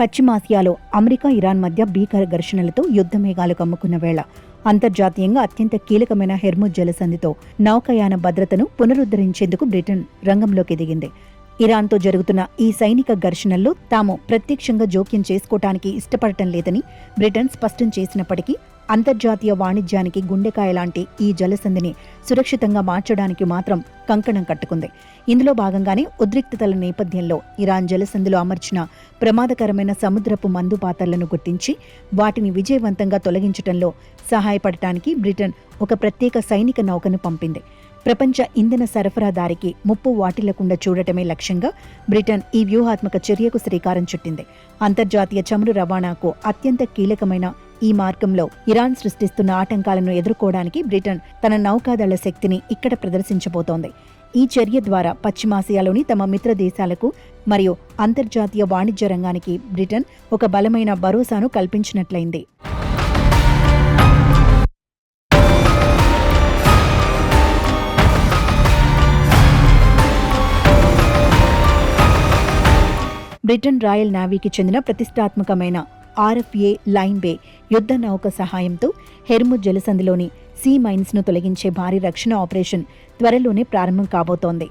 పశ్చిమాసియాలో America Iran మధ్య భీకర ఘర్షణలతో యుద్ధ మేఘాలు కమ్ముకున్న వేళ అంతర్జాతీయంగా అత్యంత కీలకమైన హెర్ముజ్ జలసంధితో నౌకాయాన భద్రతను పునరుద్ధరించేందుకు బ్రిటన్ రంగంలోకి దిగింది. ఇరాన్తో జరుగుతున్న ఈ సైనిక ఘర్షణల్లో తాము ప్రత్యక్షంగా జోక్యం చేసుకోవటానికి ఇష్టపడటం లేదని బ్రిటన్ స్పష్టం చేసినప్పటికీ అంతర్జాతీయ వాణిజ్యానికి గుండెకాయ లాంటి ఈ జలసంధిని సురక్షితంగా మార్చడానికి మాత్రం కంకణం కట్టుకుంది. ఇందులో భాగంగానే ఉద్రిక్తతల నేపథ్యంలో ఇరాన్ జలసంధిలో అమర్చిన ప్రమాదకరమైన సముద్రపు మందు పాత్రలను గుర్తించి వాటిని విజయవంతంగా తొలగించడంలో సహాయపడటానికి బ్రిటన్ ఒక ప్రత్యేక సైనిక నౌకను పంపింది. ప్రపంచ ఇంధన సరఫరాదారికి ముప్పు వాటిల్లకుండా చూడటమే లక్ష్యంగా బ్రిటన్ ఈ వ్యూహాత్మక చర్యకు శ్రీకారం చుట్టింది. అంతర్జాతీయ చమురు రవాణాకు అత్యంత కీలకమైన ఈ మార్గంలో ఇరాన్ సృష్టిస్తున్న ఆటంకాలను ఎదుర్కోవడానికి బ్రిటన్ తన నౌకాదళ శక్తిని ఇక్కడ ప్రదర్శించబోతోంది. ఈ చర్య ద్వారా పశ్చిమాసియాలోని తమ మిత్ర దేశాలకు మరియు అంతర్జాతీయ వాణిజ్య రంగానికి బ్రిటన్ ఒక బలమైన భరోసాను కల్పించినట్లయింది. బ్రిటన్ రాయల్ నేవీకి చెందిన ప్రతిష్టాత్మకమైన RFA లైన్ బే యుద్ధ నౌక సహాయంతో హెర్ముజ్ జలసంధిలోని సీ మైన్స్ ను తొలగించే భారీ రక్షణ ఆపరేషన్ త్వరలోనే ప్రారంభం కాబోతోంది.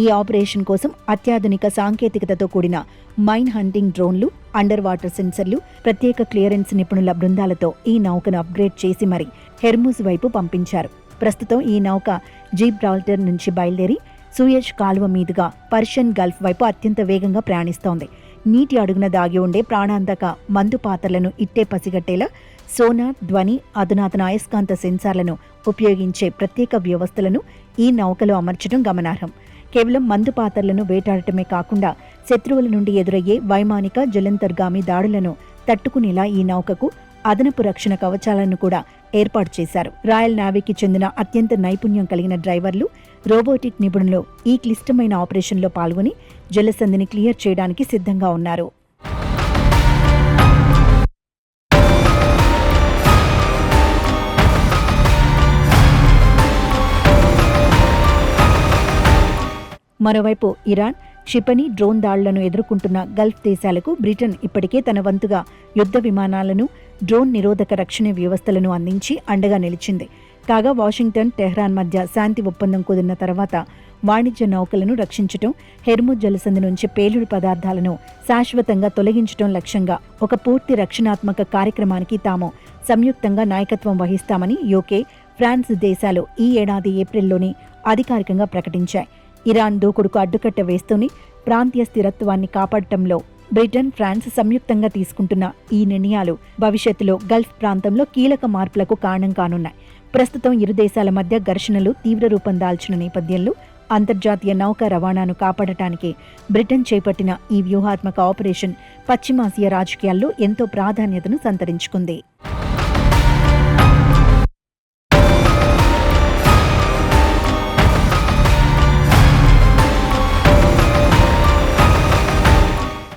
ఈ ఆపరేషన్ కోసం అత్యాధునిక సాంకేతికతతో కూడిన మైన్ హంటింగ్ డ్రోన్లు, అండర్ వాటర్ సెన్సర్లు, ప్రత్యేక క్లియరెన్స్ నిపుణుల బృందాలతో ఈ నౌకను అప్గ్రేడ్ చేసి మరీ హెర్ముజ్ వైపు పంపించారు. ప్రస్తుతం ఈ నౌక జిబ్రాల్టర్ నుంచి బయలుదేరి సూయజ్ కాలువ మీదుగా పర్షియన్ గల్ఫ్ వైపు అత్యంత వేగంగా ప్రయాణిస్తోంది. నీటి అడుగున దాగి ఉండే ప్రాణాంతక మందు పాత్రలను ఇట్టే పసిగట్టేలా సోనార్, ధ్వని, అధునాతన అయస్కాంత సెన్సార్లను ఉపయోగించే ప్రత్యేక వ్యవస్థలను ఈ నౌకలో అమర్చడం గమనార్హం. కేవలం మందు పాత్రలను వేటాడటమే కాకుండా శత్రువుల నుండి ఎదురయ్యే వైమానిక, జలంతర్గామి దాడులను తట్టుకునేలా ఈ నౌకకు అదనపు రక్షణ కవచాలను కూడా ఏర్పాటు చేశారు. రాయల్ నేవీకి చెందిన అత్యంత నైపుణ్యం కలిగిన డ్రైవర్లు, రోబోటిక్ నిపుణులు ఈ క్లిష్టమైన ఆపరేషన్లో పాల్గొని జలసంధిని క్లియర్ చేయడానికి సిద్ధంగా ఉన్నారు. మరోవైపు ఇరాన్, క్షిపణి, డ్రోన్ దాడులను ఎదుర్కొంటున్న గల్ఫ్ దేశాలకు బ్రిటన్ ఇప్పటికే తన వంతుగా యుద్ధ విమానాలను, డ్రోన్ నిరోధక రక్షణ వ్యవస్థలను అందించి అండగా నిలిచింది. కాగా వాషింగ్టన్, టెహ్రాన్ మధ్య శాంతి ఒప్పందం కుదిరిన తర్వాత వాణిజ్య నౌకలను రక్షించటం, హెర్ముజ్ జలసంధి నుంచి పేలుడు పదార్థాలను శాశ్వతంగా తొలగించడం లక్ష్యంగా ఒక పూర్తి రక్షణాత్మక కార్యక్రమానికి తాము సంయుక్తంగా నాయకత్వం వహిస్తామని యూకే, ఫ్రాన్స్ దేశాలు ఈ ఏడాది ఏప్రిల్లోనే అధికారికంగా ప్రకటించాయి. ఇరాన్ దూకుడుకు అడ్డుకట్ట వేస్తూనే ప్రాంతీయ స్థిరత్వాన్ని కాపాడటంలో బ్రిటన్, ఫ్రాన్స్ సంయుక్తంగా తీసుకుంటున్న ఈ నిర్ణయాలు భవిష్యత్తులో గల్ఫ్ ప్రాంతంలో కీలక మార్పులకు కారణం కానున్నాయి. ప్రస్తుతం ఇరు దేశాల మధ్య ఘర్షణలు తీవ్ర రూపం దాల్చిన నేపథ్యంలో అంతర్జాతీయ నౌకా రవాణాను కాపాడటానికి బ్రిటన్ చేపట్టిన ఈ వ్యూహాత్మక ఆపరేషన్ పశ్చిమాసియా రాజకీయాల్లో ఎంతో ప్రాధాన్యతను సంతరించుకుంది.